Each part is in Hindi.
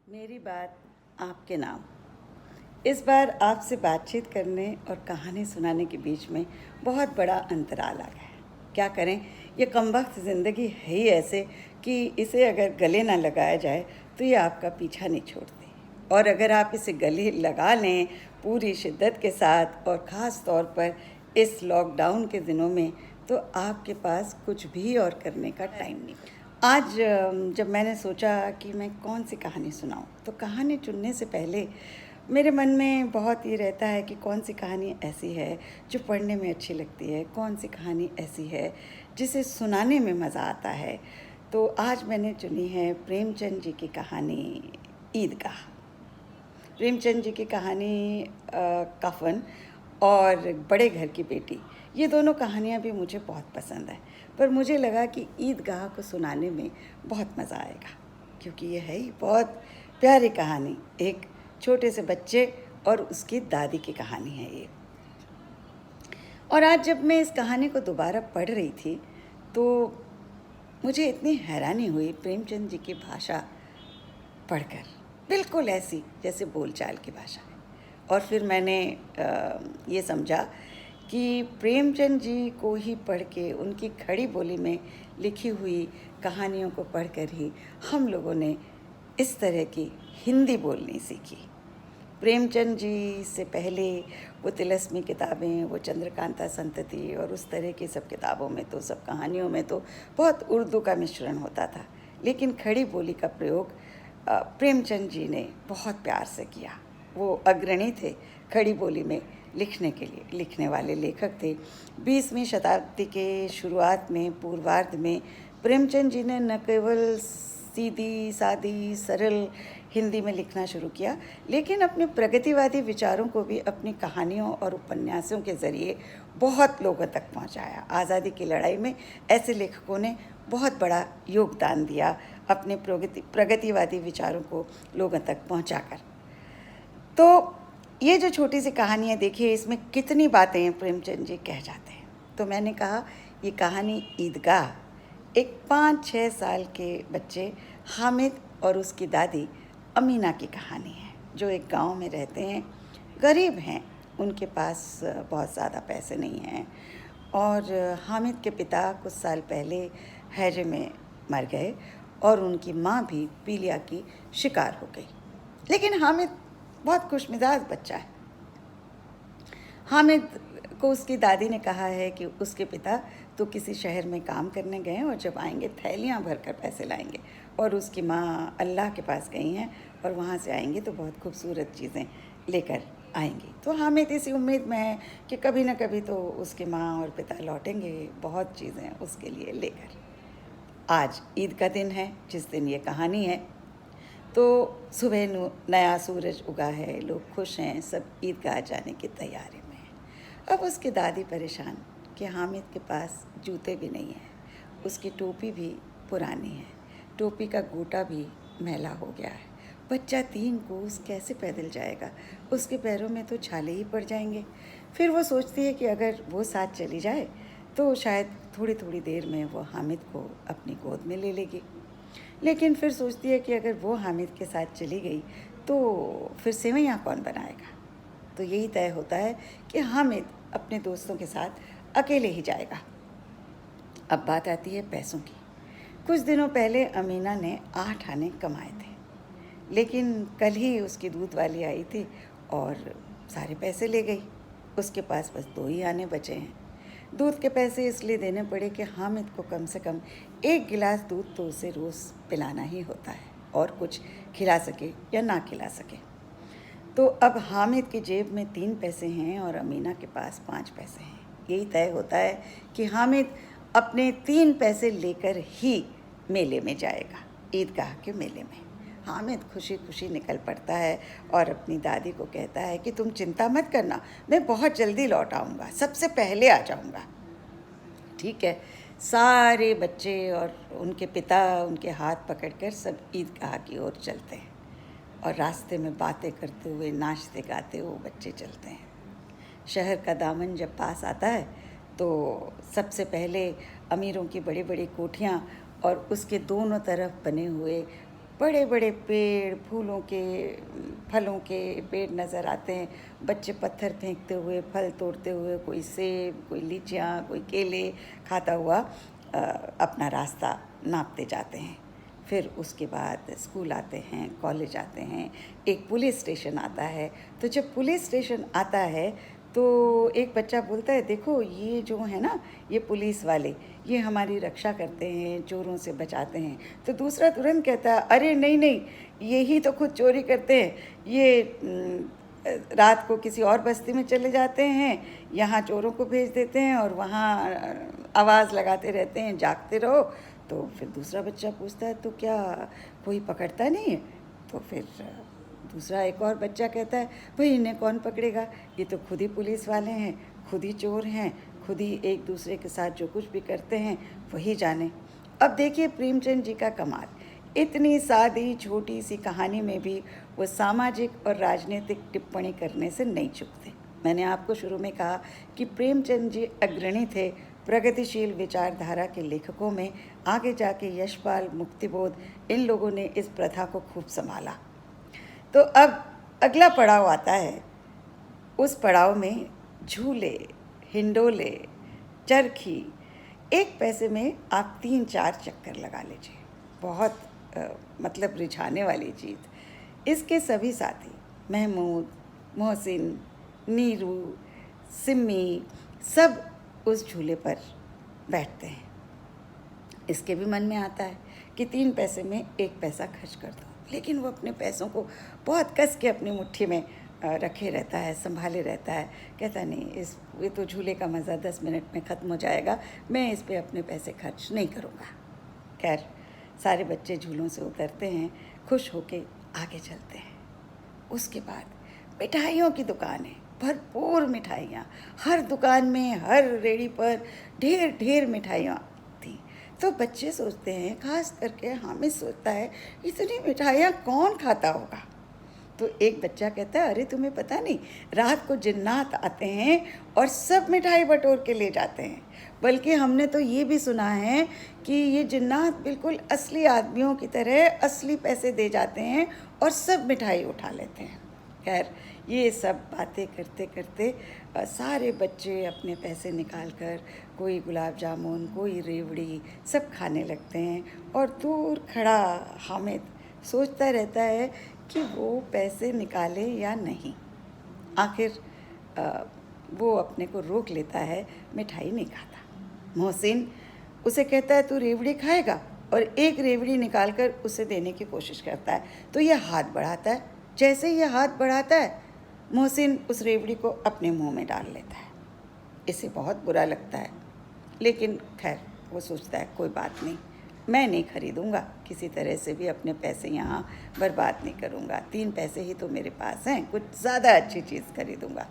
मेरी बात आपके नाम। इस बार आपसे बातचीत करने और कहानी सुनाने के बीच में बहुत बड़ा अंतराल आ गया है। क्या करें, ये कमबख्त ज़िंदगी है ही ऐसे कि इसे अगर गले ना लगाया जाए तो ये आपका पीछा नहीं छोड़ती, और अगर आप इसे गले लगा लें पूरी शिद्दत के साथ और ख़ास तौर पर इस लॉकडाउन के दिनों में, तो आपके पास कुछ भी और करने का टाइम नहीं। आज जब मैंने सोचा कि मैं कौन सी कहानी सुनाऊं, तो कहानी चुनने से पहले मेरे मन में बहुत ये रहता है कि कौन सी कहानी ऐसी है जो पढ़ने में अच्छी लगती है, कौन सी कहानी ऐसी है जिसे सुनाने में मज़ा आता है। तो आज मैंने चुनी है प्रेमचंद जी की कहानी ईदगाह। प्रेमचंद जी की कहानी कफन और बड़े घर की बेटी, ये दोनों कहानियाँ भी मुझे बहुत पसंद है, पर मुझे लगा कि ईदगाह को सुनाने में बहुत मज़ा आएगा, क्योंकि ये है ही बहुत प्यारी कहानी। एक छोटे से बच्चे और उसकी दादी की कहानी है ये। और आज जब मैं इस कहानी को दोबारा पढ़ रही थी तो मुझे इतनी हैरानी हुई प्रेमचंद जी की भाषा पढ़कर, बिल्कुल ऐसी जैसे बोलचाल की भाषा है। और फिर मैंने ये समझा कि प्रेमचंद जी को ही पढ़ के, उनकी खड़ी बोली में लिखी हुई कहानियों को पढ़कर ही हम लोगों ने इस तरह की हिंदी बोलनी सीखी। प्रेमचंद जी से पहले वो तिलस्मी किताबें, वो चंद्रकांता संतति और उस तरह की सब किताबों में तो, सब कहानियों में तो बहुत उर्दू का मिश्रण होता था, लेकिन खड़ी बोली का प्रयोग प्रेमचंद जी ने बहुत प्यार से किया। वो अग्रणी थे खड़ी बोली में लिखने के लिए, लिखने वाले लेखक थे। 20वीं शताब्दी के शुरुआत में, पूर्वार्ध में प्रेमचंद जी ने न केवल सीधी सादी सरल हिंदी में लिखना शुरू किया, लेकिन अपने प्रगतिवादी विचारों को भी अपनी कहानियों और उपन्यासों के ज़रिए बहुत लोगों तक पहुंचाया। आज़ादी की लड़ाई में ऐसे लेखकों ने बहुत बड़ा योगदान दिया, अपने प्रगतिवादी विचारों को लोगों तक पहुंचाकर। तो ये जो छोटी सी कहानी है, देखिए इसमें कितनी बातें प्रेमचंद जी कह जाते हैं। तो मैंने कहा ये कहानी ईदगाह एक 5-6 साल के बच्चे हामिद और उसकी दादी अमीना की कहानी है, जो एक गांव में रहते हैं, गरीब हैं, उनके पास बहुत ज़्यादा पैसे नहीं हैं, और हामिद के पिता कुछ साल पहले हैजे में मर गए और उनकी माँ भी पीलिया की शिकार हो गई। लेकिन हामिद बहुत खुशमिजाज बच्चा है। हामिद को उसकी दादी ने कहा है कि उसके पिता तो किसी शहर में काम करने गए और जब आएंगे थैलियाँ भर कर पैसे लाएंगे, और उसकी माँ अल्लाह के पास गई हैं और वहाँ से आएंगी तो बहुत खूबसूरत चीज़ें लेकर आएंगी। तो हामिद इसी उम्मीद में है कि कभी ना कभी तो उसकी माँ और पिता लौटेंगे बहुत चीज़ें उसके लिए लेकर। आज ईद का दिन है जिस दिन ये कहानी है। तो सुबह नया सूरज उगा है, लोग खुश हैं, सब ईदगाह जाने की तैयारी में हैं। अब उसकी दादी परेशान कि हामिद के पास जूते भी नहीं हैं, उसकी टोपी भी पुरानी है, टोपी का गोटा भी मैला हो गया है, बच्चा 3 कोस कैसे पैदल जाएगा, उसके पैरों में तो छाले ही पड़ जाएंगे। फिर वो सोचती है कि अगर वो साथ चली जाए तो शायद थोड़ी थोड़ी देर में वो हामिद को अपनी गोद में ले लेगी। लेकिन फिर सोचती है कि अगर वो हामिद के साथ चली गई तो फिर सेवैयाँ कौन बनाएगा। तो यही तय होता है कि हामिद अपने दोस्तों के साथ अकेले ही जाएगा। अब बात आती है पैसों की। कुछ दिनों पहले अमीना ने 8 आने कमाए थे, लेकिन कल ही उसकी दूध वाली आई थी और सारे पैसे ले गई। उसके पास बस 2 ही आने बचे हैं। दूध के पैसे इसलिए देने पड़े कि हामिद को कम से कम 1 गिलास दूध तो उसे रोज़ पिलाना ही होता है, और कुछ खिला सके या ना खिला सके। तो अब हामिद की जेब में 3 पैसे हैं और अमीना के पास 5 पैसे हैं। यही तय होता है कि हामिद अपने 3 पैसे लेकर ही मेले में जाएगा, ईदगाह के मेले में। हामिद खुशी खुशी निकल पड़ता है और अपनी दादी को कहता है कि तुम चिंता मत करना, मैं बहुत जल्दी लौट आऊँगा, सबसे पहले आ जाऊँगा। ठीक है। सारे बच्चे और उनके पिता उनके हाथ पकड़कर सब ईदगाह की ओर चलते हैं, और रास्ते में बातें करते हुए, नाचते गाते वो बच्चे चलते हैं। शहर का दामन जब पास आता है तो सबसे पहले अमीरों की बड़ी बड़ी कोठियाँ और उसके दोनों तरफ बने हुए बड़े बड़े पेड़, फूलों के, फलों के पेड़ नज़र आते हैं। बच्चे पत्थर फेंकते हुए, फल तोड़ते हुए, कोई सेब, कोई लीचियाँ, कोई केले खाता हुआ अपना रास्ता नापते जाते हैं। फिर उसके बाद स्कूल आते हैं, कॉलेज आते हैं, एक पुलिस स्टेशन आता है। तो जब पुलिस स्टेशन आता है तो एक बच्चा बोलता है, देखो ये जो है ना, ये पुलिस वाले, ये हमारी रक्षा करते हैं, चोरों से बचाते हैं। तो दूसरा तुरंत कहता है, अरे नहीं नहीं, यही तो खुद चोरी करते हैं, ये रात को किसी और बस्ती में चले जाते हैं, यहाँ चोरों को भेज देते हैं और वहाँ आवाज़ लगाते रहते हैं, जागते रहो। तो फिर दूसरा बच्चा पूछता है, तो क्या कोई पकड़ता नहीं है? तो फिर दूसरा एक और बच्चा कहता है, भाई इन्हें कौन पकड़ेगा, ये तो खुद ही पुलिस वाले हैं, खुद ही चोर हैं, खुद ही एक दूसरे के साथ जो कुछ भी करते हैं वही जाने। अब देखिए प्रेमचंद जी का कमाल, इतनी सादी छोटी सी कहानी में भी वो सामाजिक और राजनीतिक टिप्पणी करने से नहीं चूकते। मैंने आपको शुरू में कहा कि प्रेमचंद जी अग्रणी थे प्रगतिशील विचारधारा के लेखकों में। आगे जाके यशपाल, मुक्तिबोध, इन लोगों ने इस प्रथा को खूब संभाला। तो अब अगला पड़ाव आता है। उस पड़ाव में झूले, हिंडोले, चरखी, 1 पैसे में आप 3-4 चक्कर लगा लीजिए। बहुत मतलब रिझाने वाली चीज़। इसके सभी साथी महमूद, मोहसिन, नीरू, सिम्मी सब उस झूले पर बैठते हैं। इसके भी मन में आता है कि 3 पैसे में 1 पैसा खर्च कर दो, लेकिन वो अपने पैसों को बहुत कस के अपनी मुट्ठी में रखे रहता है, संभाले रहता है। कहता नहीं, ये तो झूले का मज़ा 10 मिनट में ख़त्म हो जाएगा, मैं इस पे अपने पैसे खर्च नहीं करूँगा। खैर, सारे बच्चे झूलों से उतरते हैं, खुश होके आगे चलते हैं। उसके बाद मिठाइयों की दुकानें, भरपूर मिठाइयाँ, हर दुकान में, हर रेड़ी पर ढेर ढेर मिठाइयाँ थी। तो बच्चे सोचते हैं, खास करके हामिद सोचता है, इतनी मिठाइयाँ कौन खाता होगा। तो एक बच्चा कहता है, अरे तुम्हें पता नहीं, रात को जिन्नात आते हैं और सब मिठाई बटोर के ले जाते हैं। बल्कि हमने तो ये भी सुना है कि ये जिन्नात बिल्कुल असली आदमियों की तरह असली पैसे दे जाते हैं और सब मिठाई उठा लेते हैं। खैर, ये सब बातें करते करते सारे बच्चे अपने पैसे निकाल कर कोई गुलाब जामुन, कोई रेवड़ी, सब खाने लगते हैं। और दूर खड़ा हामिद सोचता रहता है कि वो पैसे निकाले या नहीं। आखिर वो अपने को रोक लेता है, मिठाई नहीं खाता। मोहसिन उसे कहता है, तू रेवड़ी खाएगा, और एक रेवड़ी निकाल कर उसे देने की कोशिश करता है। तो ये हाथ बढ़ाता है। जैसे ही ये हाथ बढ़ाता है, मोहसिन उस रेवड़ी को अपने मुंह में डाल लेता है। इसे बहुत बुरा लगता है, लेकिन खैर वो सोचता है, कोई बात नहीं, मैं नहीं खरीदूँगा, किसी तरह से भी अपने पैसे यहाँ बर्बाद नहीं करूँगा। 3 पैसे ही तो मेरे पास हैं, कुछ ज़्यादा अच्छी चीज़ खरीदूँगा।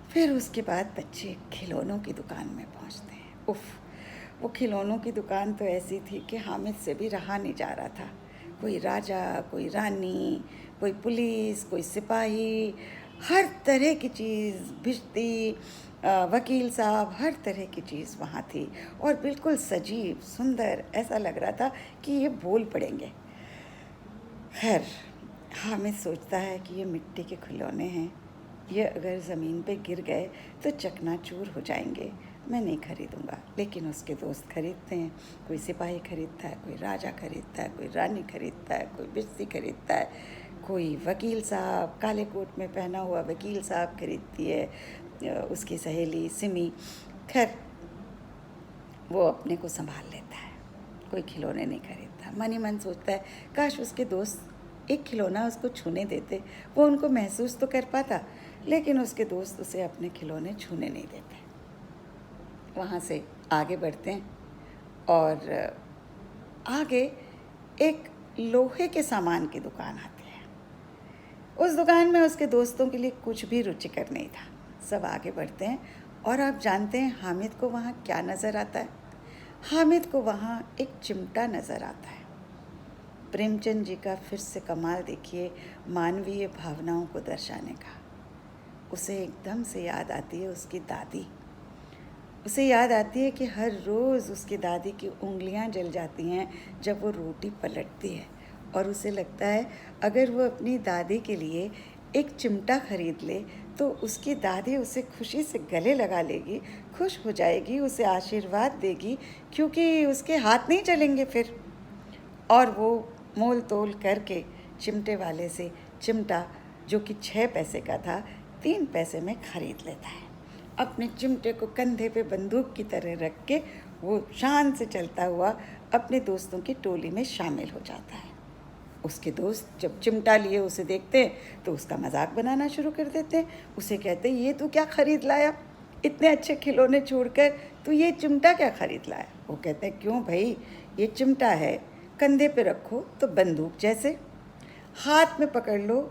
फिर उसके बाद बच्चे खिलौनों की दुकान में पहुँचते हैं। उफ़, वो खिलौनों की दुकान तो ऐसी थी कि हामिद से भी रहा नहीं जा रहा था। कोई राजा, कोई रानी, कोई पुलिस, कोई सिपाही, हर तरह की चीज़, भिश्ती, वकील साहब, हर तरह की चीज़ वहाँ थी और बिल्कुल सजीव, सुंदर। ऐसा लग रहा था कि ये बोल पड़ेंगे। खैर, हामिद सोचता है कि ये मिट्टी के खिलौने हैं, ये अगर ज़मीन पे गिर गए तो चकनाचूर हो जाएंगे, मैं नहीं खरीदूँगा। लेकिन उसके दोस्त खरीदते हैं। कोई सिपाही खरीदता है, कोई राजा खरीदता है, कोई रानी खरीदता है, कोई भिश्ती खरीदता है, कोई वकील साहब, काले कोट में पहना हुआ वकील साहब खरीदती है, उसकी सहेली सिमी। खैर, वो अपने को संभाल लेता है, कोई खिलौने नहीं खरीदता। मन ही मन सोचता है, काश उसके दोस्त एक खिलौना उसको छूने देते, वो उनको महसूस तो कर पाता। लेकिन उसके दोस्त उसे अपने खिलौने छूने नहीं देते। वहाँ से आगे बढ़ते हैं और आगे एक लोहे के सामान की दुकान आती है। उस दुकान में उसके दोस्तों के लिए कुछ भी रुचिकर नहीं था। सब आगे बढ़ते हैं और आप जानते हैं हामिद को वहाँ क्या नज़र आता है? हामिद को वहाँ एक चिमटा नज़र आता है। प्रेमचंद जी का फिर से कमाल देखिए, मानवीय भावनाओं को दर्शाने का। उसे एकदम से याद आती है उसकी दादी। उसे याद आती है कि हर रोज़ उसकी दादी की उंगलियां जल जाती हैं जब वो रोटी पलटती है, और उसे लगता है अगर वो अपनी दादी के लिए एक चिमटा खरीद ले तो उसकी दादी उसे खुशी से गले लगा लेगी, खुश हो जाएगी, उसे आशीर्वाद देगी, क्योंकि उसके हाथ नहीं चलेंगे फिर। और वो मोल तोल करके चिमटे वाले से चिमटा, जो कि 6 पैसे का था, 3 पैसे में खरीद लेता है। अपने चिमटे को कंधे पे बंदूक की तरह रख के वो शान से चलता हुआ अपने दोस्तों की टोली में शामिल हो जाता है। उसके दोस्त जब चिमटा लिए उसे देखते हैं तो उसका मजाक बनाना शुरू कर देते हैं। उसे कहते हैं, ये तू क्या खरीद लाया, इतने अच्छे खिलौने छोड़कर तू ये चिमटा क्या खरीद लाया। वो कहते हैं, क्यों भाई, ये चिमटा है, कंधे पे रखो तो बंदूक जैसे, हाथ में पकड़ लो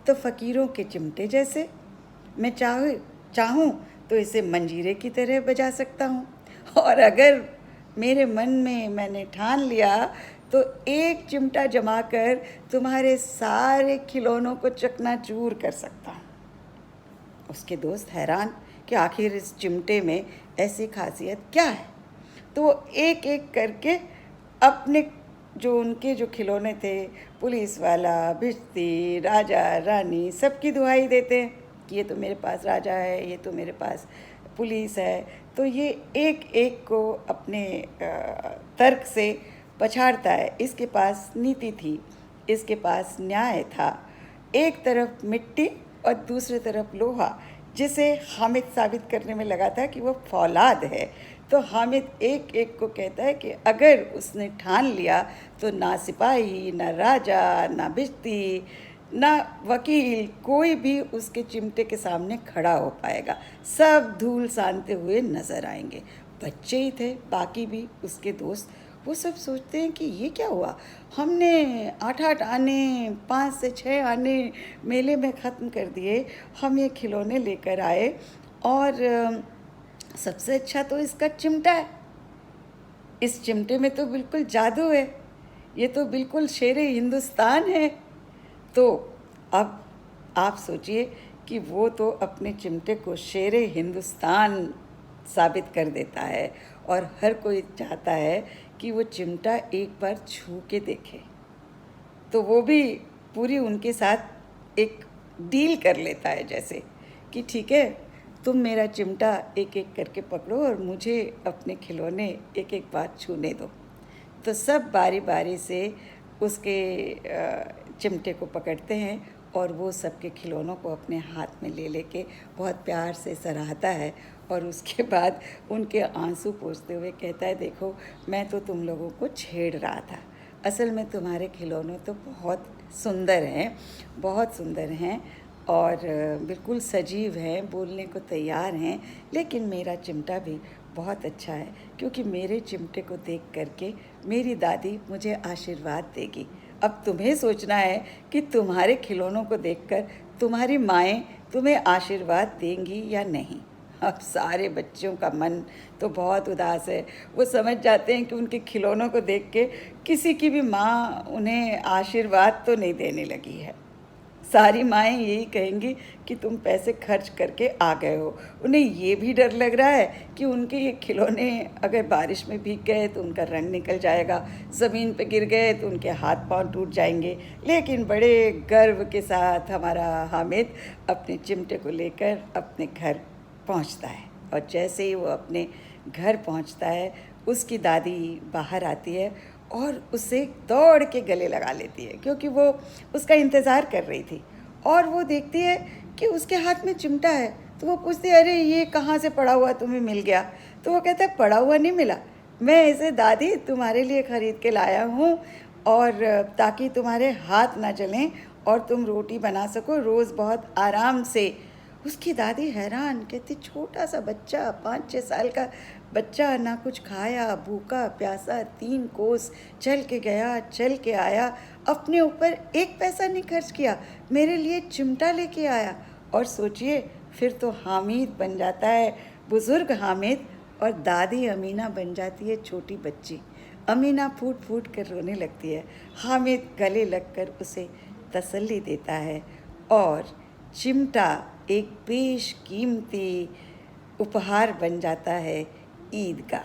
तो फ़कीरों के चिमटे जैसे, मैं चाहूँ तो इसे मंजीरे की तरह बजा सकता हूँ, और अगर मेरे मन में मैंने ठान लिया तो एक चिमटा जमा कर तुम्हारे सारे खिलौनों को चकनाचूर कर सकता हूँ। उसके दोस्त हैरान कि आखिर इस चिमटे में ऐसी खासियत क्या है। तो वो एक एक करके अपने उनके जो खिलौने थे, पुलिस वाला, भिश्ती, राजा, रानी, सबकी दुहाई देते हैं कि ये तो मेरे पास राजा है, ये तो मेरे पास पुलिस है। तो ये एक एक को अपने तर्क से पछाड़ता है। इसके पास नीति थी, इसके पास न्याय था, एक तरफ मिट्टी और दूसरी तरफ लोहा, जिसे हामिद साबित करने में लगा था कि वो फौलाद है। तो हामिद एक एक को कहता है कि अगर उसने ठान लिया तो ना सिपाही, ना राजा, ना भिश्ती, ना वकील, कोई भी उसके चिमटे के सामने खड़ा हो पाएगा, सब धूल सानते हुए नज़र आएंगे। बच्चे ही थे बाकी भी उसके दोस्त, वो सब सोचते हैं कि ये क्या हुआ, हमने 8-8 आने, 5 से 6 आने मेले में ख़त्म कर दिए, हम ये खिलौने लेकर आए और सबसे अच्छा तो इसका चिमटा है, इस चिमटे में तो बिल्कुल जादू है, ये तो बिल्कुल शेरे हिंदुस्तान है। तो अब आप सोचिए कि वो तो अपने चिमटे को शेरे हिंदुस्तान साबित कर देता है और हर कोई चाहता है कि वो चिमटा एक बार छू के देखे। तो वो भी पूरी उनके साथ एक डील कर लेता है, जैसे कि ठीक है, तुम मेरा चिमटा एक एक करके पकड़ो और मुझे अपने खिलौने एक एक बार छूने दो। तो सब बारी बारी से उसके चिमटे को पकड़ते हैं और वो सबके खिलौनों को अपने हाथ में ले लेके बहुत प्यार से सराहता है और उसके बाद उनके आंसू पोंछते हुए कहता है, देखो मैं तो तुम लोगों को छेड़ रहा था, असल में तुम्हारे खिलौने तो बहुत सुंदर हैं, बहुत सुंदर हैं और बिल्कुल सजीव हैं, बोलने को तैयार हैं, लेकिन मेरा चिमटा भी बहुत अच्छा है, क्योंकि मेरे चिमटे को देख करके मेरी दादी मुझे आशीर्वाद देगी। अब तुम्हें सोचना है कि तुम्हारे खिलौनों को देखकर तुम्हारी माएँ तुम्हें आशीर्वाद देंगी या नहीं। अब सारे बच्चों का मन तो बहुत उदास है, वो समझ जाते हैं कि उनके खिलौनों को देख के किसी की भी माँ उन्हें आशीर्वाद तो नहीं देने लगी है। सारी माएँ यही कहेंगी कि तुम पैसे खर्च करके आ गए हो। उन्हें ये भी डर लग रहा है कि उनके ये खिलौने अगर बारिश में भीग गए तो उनका रंग निकल जाएगा, ज़मीन पे गिर गए तो उनके हाथ पांव टूट जाएंगे। लेकिन बड़े गर्व के साथ हमारा हामिद अपने चिमटे को लेकर अपने घर पहुंचता है और जैसे ही वो अपने घर पहुंचता है, उसकी दादी बाहर आती है और उसे दौड़ के गले लगा लेती है, क्योंकि वो उसका इंतज़ार कर रही थी। और वो देखती है कि उसके हाथ में चिमटा है, तो वो पूछती है, अरे ये कहाँ से पड़ा हुआ तुम्हें मिल गया? तो वो कहता है, पड़ा हुआ नहीं मिला, मैं इसे दादी तुम्हारे लिए ख़रीद के लाया हूँ, और ताकि तुम्हारे हाथ ना जलें और तुम रोटी बना सको रोज़ बहुत आराम से। उसकी दादी हैरान, कहती, छोटा सा बच्चा, 5-6 साल का बच्चा, ना कुछ खाया, भूखा प्यासा 3 कोस चल के गया, चल के आया, अपने ऊपर 1 पैसा नहीं खर्च किया, मेरे लिए चिमटा लेके आया। और सोचिए, फिर तो हामिद बन जाता है बुज़ुर्ग हामिद और दादी अमीना बन जाती है छोटी बच्ची। अमीना फूट फूट कर रोने लगती है, हामिद गले लगकर उसे तसल्ली देता है और चिमटा एक बेशकीमती उपहार बन जाता है ईद का।